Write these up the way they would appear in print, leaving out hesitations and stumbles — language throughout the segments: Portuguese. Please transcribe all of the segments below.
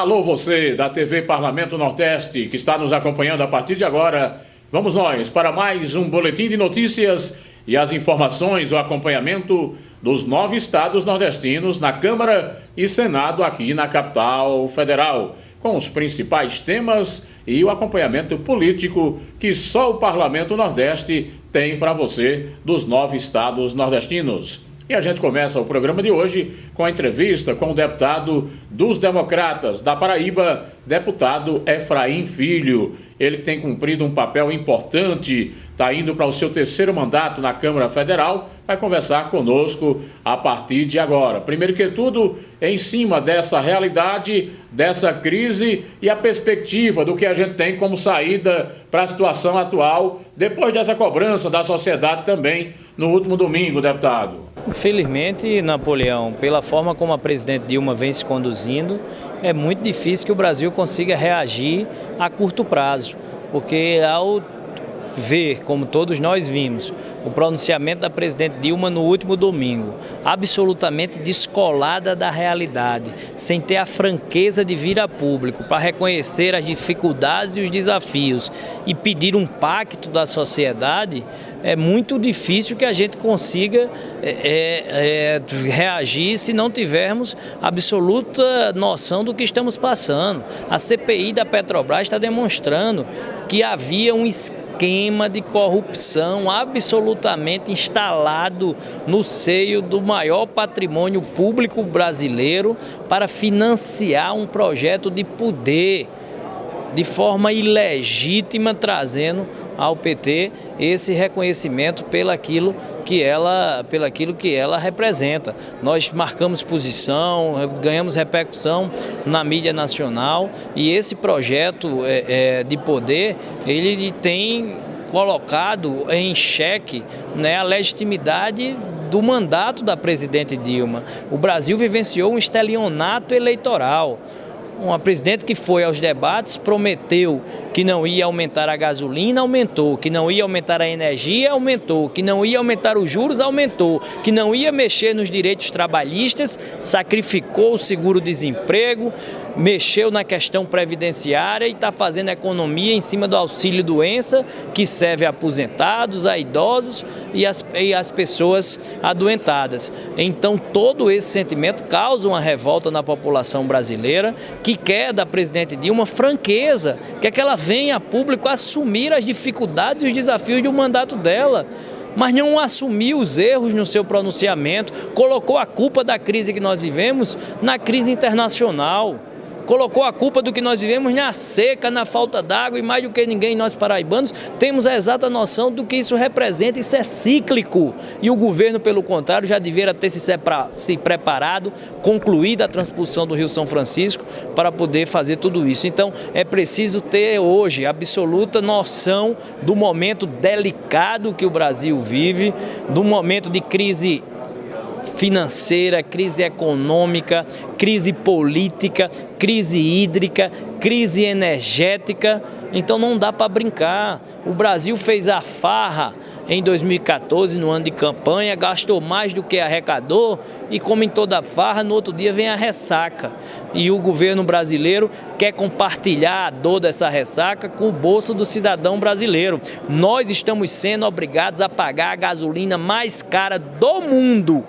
Alô você da TV Parlamento Nordeste que está nos acompanhando a partir de agora. Vamos nós para mais um boletim de notícias e as informações, o acompanhamento dos 9 estados nordestinos na Câmara e Senado aqui na capital federal, com os principais temas e o acompanhamento político que só o Parlamento Nordeste tem para você dos 9 estados nordestinos. E a gente começa o programa de hoje com a entrevista com o deputado dos Democratas da Paraíba, deputado Efraim Filho. Ele tem cumprido um papel importante, está indo para o seu 3º mandato na Câmara Federal, vai conversar conosco a partir de agora. Primeiro que tudo, em cima dessa realidade, dessa crise e a perspectiva do que a gente tem como saída para a situação atual, depois dessa cobrança da sociedade também no último domingo, deputado. Infelizmente, Napoleão, pela forma como a presidente Dilma vem se conduzindo, é muito difícil que o Brasil consiga reagir a curto prazo, porque ao ver, como todos nós vimos, o pronunciamento da presidente Dilma no último domingo, absolutamente descolada da realidade, sem ter a franqueza de vir a público para reconhecer as dificuldades e os desafios e pedir um pacto da sociedade, é muito difícil que a gente consiga reagir se não tivermos absoluta noção do que estamos passando. A CPI da Petrobras está demonstrando que havia um esquema de corrupção absolutamente instalado no seio do maior patrimônio público brasileiro para financiar um projeto de poder de forma ilegítima, trazendo ao PT esse reconhecimento pelaquilo que ela representa. Nós marcamos posição, ganhamos repercussão na mídia nacional e esse projeto de poder, ele tem colocado em xeque, né, a legitimidade do mandato da presidente Dilma. O Brasil vivenciou um estelionato eleitoral. Uma presidente que foi aos debates, prometeu que não ia aumentar a gasolina, aumentou, que não ia aumentar a energia, aumentou, que não ia aumentar os juros, aumentou, que não ia mexer nos direitos trabalhistas, sacrificou o seguro-desemprego, mexeu na questão previdenciária e está fazendo economia em cima do auxílio-doença, que serve a aposentados, a idosos e as pessoas adoentadas. Então, todo esse sentimento causa uma revolta na população brasileira, que quer da presidente Dilma franqueza, quer que ela venha a público assumir as dificuldades e os desafios do mandato dela, mas não assumiu os erros no seu pronunciamento, colocou a culpa da crise que nós vivemos na crise internacional, colocou a culpa do que nós vivemos na seca, na falta d'água, e mais do que ninguém, nós paraibanos temos a exata noção do que isso representa. Isso é cíclico e o governo, pelo contrário, já deveria ter se preparado, concluído a transposição do Rio São Francisco para poder fazer tudo isso. Então é preciso ter hoje absoluta noção do momento delicado que o Brasil vive, do momento de crise financeira, crise econômica, crise política, crise hídrica, crise energética. Então não dá para brincar. O Brasil fez a farra em 2014, no ano de campanha, gastou mais do que arrecadou e, como em toda farra, no outro dia vem a ressaca. E o governo brasileiro quer compartilhar a dor dessa ressaca com o bolso do cidadão brasileiro. Nós estamos sendo obrigados a pagar a gasolina mais cara do mundo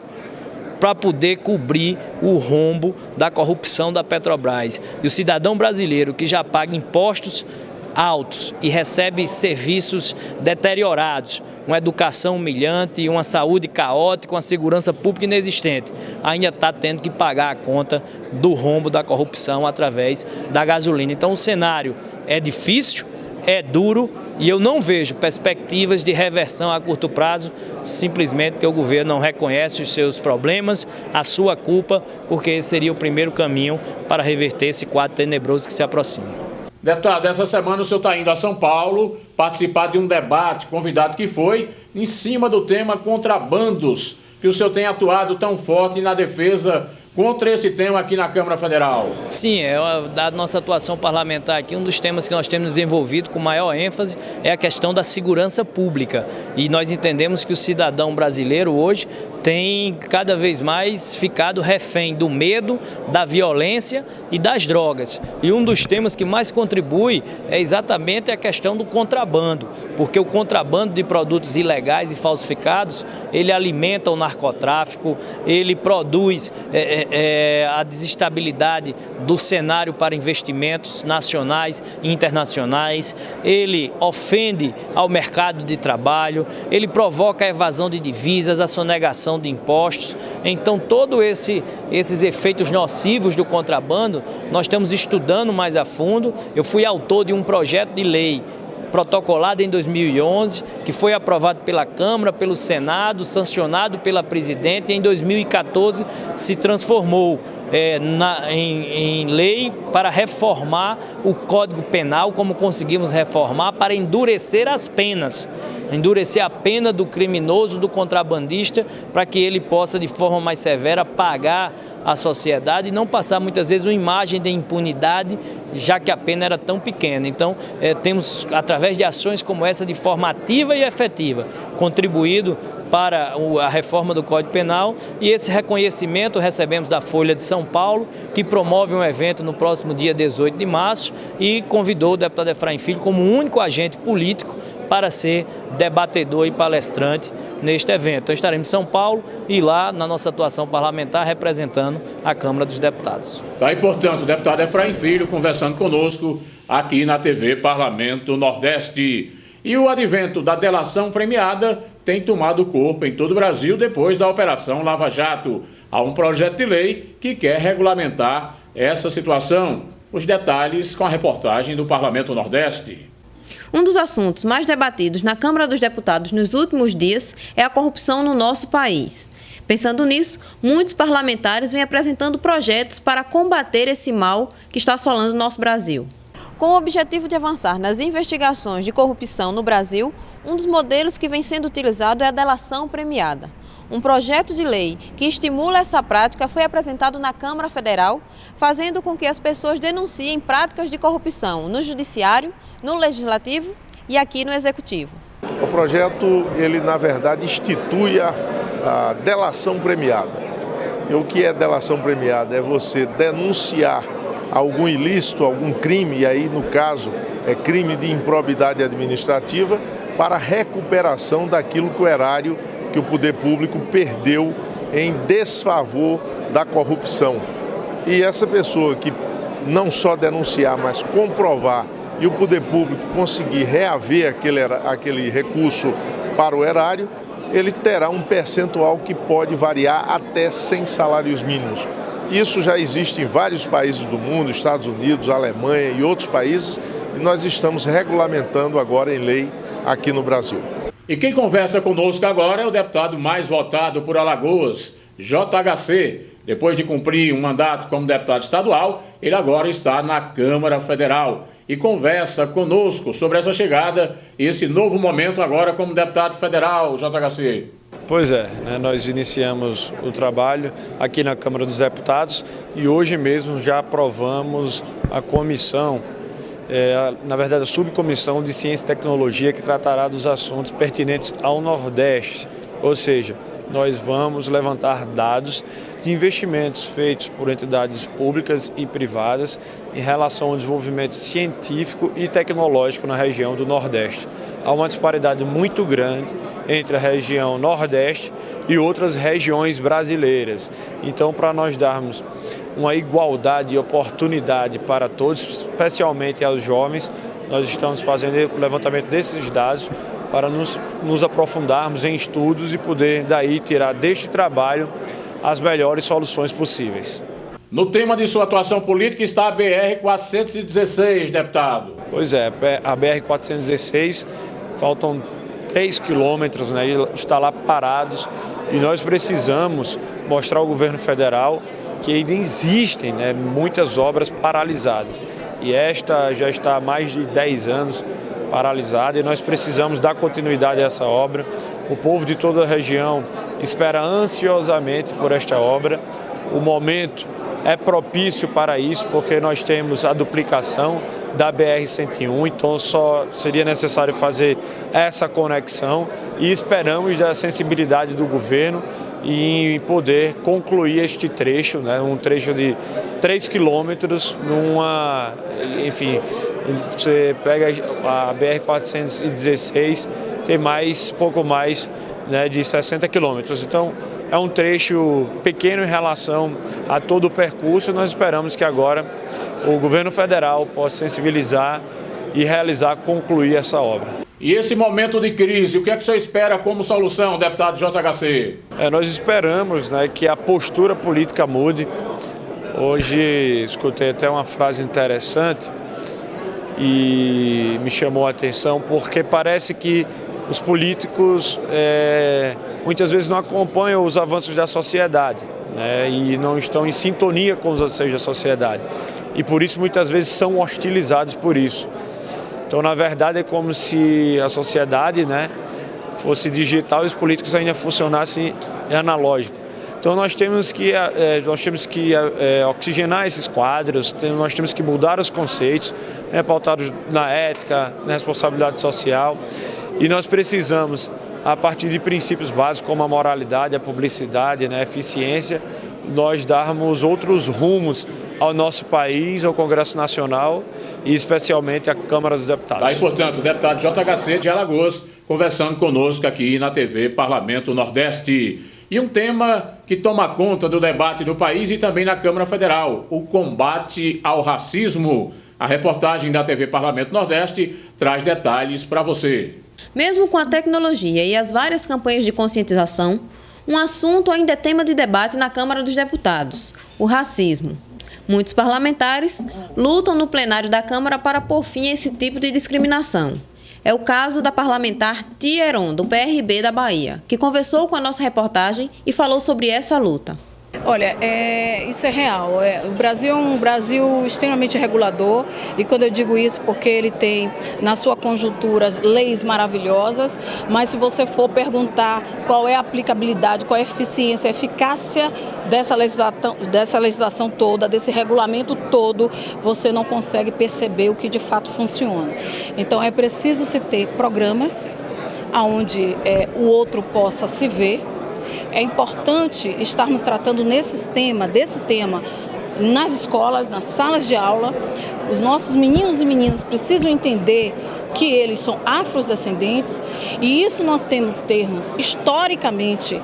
para poder cobrir o rombo da corrupção da Petrobras. E o cidadão brasileiro que já paga impostos altos e recebe serviços deteriorados, uma educação humilhante, uma saúde caótica, uma segurança pública inexistente, ainda está tendo que pagar a conta do rombo da corrupção através da gasolina. Então o cenário é difícil, é duro e eu não vejo perspectivas de reversão a curto prazo, simplesmente porque o governo não reconhece os seus problemas, a sua culpa, porque esse seria o primeiro caminho para reverter esse quadro tenebroso que se aproxima. Deputado, essa semana o senhor está indo a São Paulo participar de um debate, convidado que foi, em cima do tema contrabandos, que o senhor tem atuado tão forte na defesa contra esse tema aqui na Câmara Federal. Sim, da nossa atuação parlamentar aqui, um dos temas que nós temos desenvolvido com maior ênfase é a questão da segurança pública. E nós entendemos que o cidadão brasileiro hoje tem cada vez mais ficado refém do medo, da violência e das drogas. E um dos temas que mais contribui é exatamente a questão do contrabando, porque o contrabando de produtos ilegais e falsificados, ele alimenta o narcotráfico, ele produz a desestabilidade do cenário para investimentos nacionais e internacionais, ele ofende ao mercado de trabalho, ele provoca a evasão de divisas, a sonegação de impostos. Então, todos esses efeitos nocivos do contrabando, nós estamos estudando mais a fundo. Eu fui autor de um projeto de lei protocolado em 2011, que foi aprovado pela Câmara, pelo Senado, sancionado pela Presidente, e em 2014 se transformou em lei para reformar o Código Penal, como conseguimos reformar, para endurecer as penas. Endurecer a pena do criminoso, do contrabandista, para que ele possa, de forma mais severa, pagar a sociedade e não passar muitas vezes uma imagem de impunidade, já que a pena era tão pequena. Então, temos, através de ações como essa, de forma ativa e efetiva, contribuído para a reforma do Código Penal, e esse reconhecimento recebemos da Folha de São Paulo, que promove um evento no próximo dia 18 de março e convidou o deputado Efraim Filho como único agente político para ser debatedor e palestrante neste evento. Então, estaremos em São Paulo e lá na nossa atuação parlamentar representando a Câmara dos Deputados. Tá, e portanto, o deputado Efraim Filho conversando conosco aqui na TV Parlamento Nordeste. E o advento da delação premiada tem tomado corpo em todo o Brasil depois da Operação Lava Jato. Há um projeto de lei que quer regulamentar essa situação. Os detalhes com a reportagem do Parlamento Nordeste. Um dos assuntos mais debatidos na Câmara dos Deputados nos últimos dias é a corrupção no nosso país. Pensando nisso, muitos parlamentares vêm apresentando projetos para combater esse mal que está assolando o nosso Brasil. Com o objetivo de avançar nas investigações de corrupção no Brasil, um dos modelos que vem sendo utilizado é a delação premiada. Um projeto de lei que estimula essa prática foi apresentado na Câmara Federal, fazendo com que as pessoas denunciem práticas de corrupção no Judiciário, no Legislativo e aqui no Executivo. O projeto, ele na verdade institui a delação premiada. E o que é delação premiada? É você denunciar algum ilícito, algum crime, e aí no caso é crime de improbidade administrativa, para recuperação daquilo que o erário, que o poder público perdeu em desfavor da corrupção. E essa pessoa que não só denunciar, mas comprovar e o poder público conseguir reaver aquele recurso para o erário, ele terá um percentual que pode variar até 100 salários mínimos. Isso já existe em vários países do mundo, Estados Unidos, Alemanha e outros países, e nós estamos regulamentando agora em lei aqui no Brasil. E quem conversa conosco agora é o deputado mais votado por Alagoas, JHC. Depois de cumprir um mandato como deputado estadual, ele agora está na Câmara Federal e conversa conosco sobre essa chegada e esse novo momento agora como deputado federal, JHC. Pois é, nós iniciamos o trabalho aqui na Câmara dos Deputados e hoje mesmo já aprovamos a comissão, na verdade a subcomissão de Ciência e Tecnologia, que tratará dos assuntos pertinentes ao Nordeste, ou seja, nós vamos levantar dados de investimentos feitos por entidades públicas e privadas em relação ao desenvolvimento científico e tecnológico na região do Nordeste. Há uma disparidade muito grande entre a região Nordeste e outras regiões brasileiras. Então, para nós darmos uma igualdade e oportunidade para todos, especialmente aos jovens, nós estamos fazendo o levantamento desses dados para nos aprofundarmos em estudos e poder daí tirar deste trabalho as melhores soluções possíveis. No tema de sua atuação política está a BR-416, deputado. Pois é, a BR-416, faltam 3 quilômetros, está lá parados, e nós precisamos mostrar ao governo federal que ainda existem muitas obras paralisadas. E esta já está há mais de 10 anos paralisada e nós precisamos dar continuidade a essa obra. O povo de toda a região espera ansiosamente por esta obra o momento é propício para isso, porque nós temos a duplicação da BR-101, então só seria necessário fazer essa conexão e esperamos da sensibilidade do governo em poder concluir este trecho, né, um trecho de 3 quilômetros, enfim, você pega a BR-416, tem pouco mais, né, de 60 quilômetros. Então, é um trecho pequeno em relação a todo o percurso. Nós esperamos que agora o governo federal possa sensibilizar e concluir essa obra. E esse momento de crise, o que é que você espera como solução, deputado JHC? Nós esperamos, né, que a postura política mude. Hoje escutei até uma frase interessante e me chamou a atenção, porque parece que os políticos muitas vezes não acompanham os avanços da sociedade, né, e não estão em sintonia com os anseios da sociedade. E por isso muitas vezes são hostilizados por isso. Então, na verdade, é como se a sociedade, né, fosse digital e os políticos ainda funcionassem analógico. Então, nós temos que oxigenar esses quadros, nós temos que mudar os conceitos, né, pautados na ética, na responsabilidade social. E nós precisamos, a partir de princípios básicos como a moralidade, a publicidade, né, a eficiência, nós darmos outros rumos ao nosso país, ao Congresso Nacional e especialmente à Câmara dos Deputados. Tá aí, portanto, o deputado JHC de Alagoas conversando conosco aqui na TV Parlamento Nordeste. E um tema que toma conta do debate do país e também na Câmara Federal, o combate ao racismo. A reportagem da TV Parlamento Nordeste traz detalhes para você. Mesmo com a tecnologia e as várias campanhas de conscientização, um assunto ainda é tema de debate na Câmara dos Deputados, o racismo. Muitos parlamentares lutam no plenário da Câmara para pôr fim a esse tipo de discriminação. É o caso da parlamentar Tia Heron, do PRB da Bahia, que conversou com a nossa reportagem e falou sobre essa luta. Olha, isso é real. O Brasil é um Brasil extremamente regulador, e quando eu digo isso porque ele tem na sua conjuntura leis maravilhosas, mas se você for perguntar qual é a aplicabilidade, qual é a eficiência, a eficácia dessa legislação toda, desse regulamento todo, você não consegue perceber o que de fato funciona. Então é preciso se ter programas onde o outro possa se ver. É importante estarmos tratando desse tema nas escolas, nas salas de aula. Os nossos meninos e meninas precisam entender que eles são afrodescendentes, e isso nós temos termos historicamente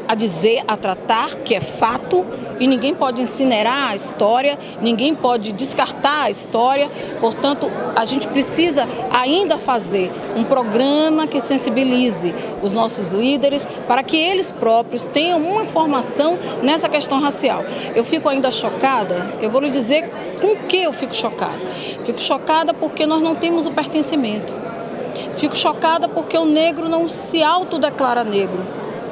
a dizer, a tratar, que é fato, e ninguém pode incinerar a história, ninguém pode descartar a história. Portanto, a gente precisa ainda fazer um programa que sensibilize os nossos líderes para que eles próprios tenham uma informação nessa questão racial. Eu fico ainda chocada, eu vou lhe dizer com que eu fico chocada. Fico chocada porque nós não temos o pertencimento. Fico chocada porque o negro não se autodeclara negro,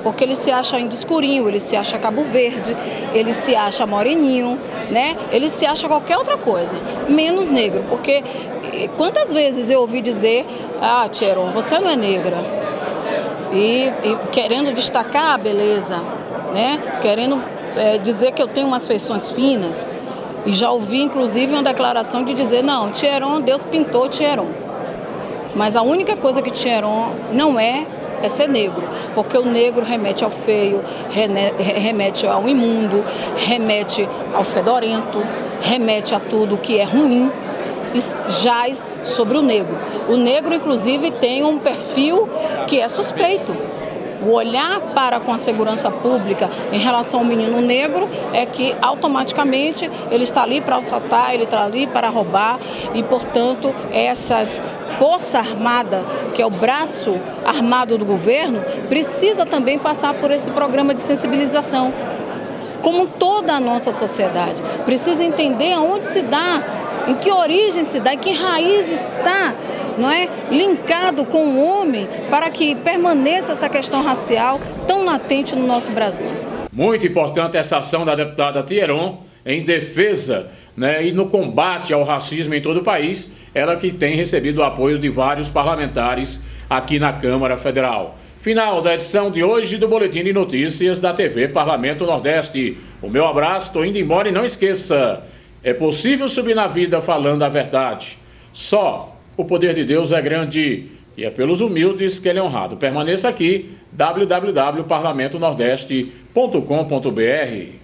porque ele se acha ainda escurinho, ele se acha Cabo Verde, ele se acha moreninho, né? Ele se acha qualquer outra coisa, menos negro, porque quantas vezes eu ouvi dizer: ah, Tia Heron, você não é negra, e querendo destacar a beleza, né? Querendo dizer que eu tenho umas feições finas, e já ouvi inclusive uma declaração de dizer: não, Tia Heron, Deus pintou Tia Heron, mas a única coisa que Tia Heron não é ser negro, porque o negro remete ao feio, remete ao imundo, remete ao fedorento, remete a tudo que é ruim, jaz sobre o negro. O negro, inclusive, tem um perfil que é suspeito. O olhar para com a segurança pública em relação ao menino negro é que automaticamente ele está ali para assaltar, ele está ali para roubar, e, portanto, essas Força Armada, que é o braço armado do governo, precisa também passar por esse programa de sensibilização. Como toda a nossa sociedade, precisa entender aonde se dá, em que origem se dá, em que raiz está, não é, linkado com o homem, para que permaneça essa questão racial tão latente no nosso Brasil. Muito importante essa ação da deputada Tia Heron em defesa, né, e no combate ao racismo em todo o país, ela que tem recebido o apoio de vários parlamentares aqui na Câmara Federal. Final da edição de hoje do Boletim de Notícias da TV Parlamento Nordeste. O meu abraço, estou indo embora e não esqueça, é possível subir na vida falando a verdade. Só o poder de Deus é grande e é pelos humildes que ele é honrado. Permaneça aqui, www.parlamentonordeste.com.br.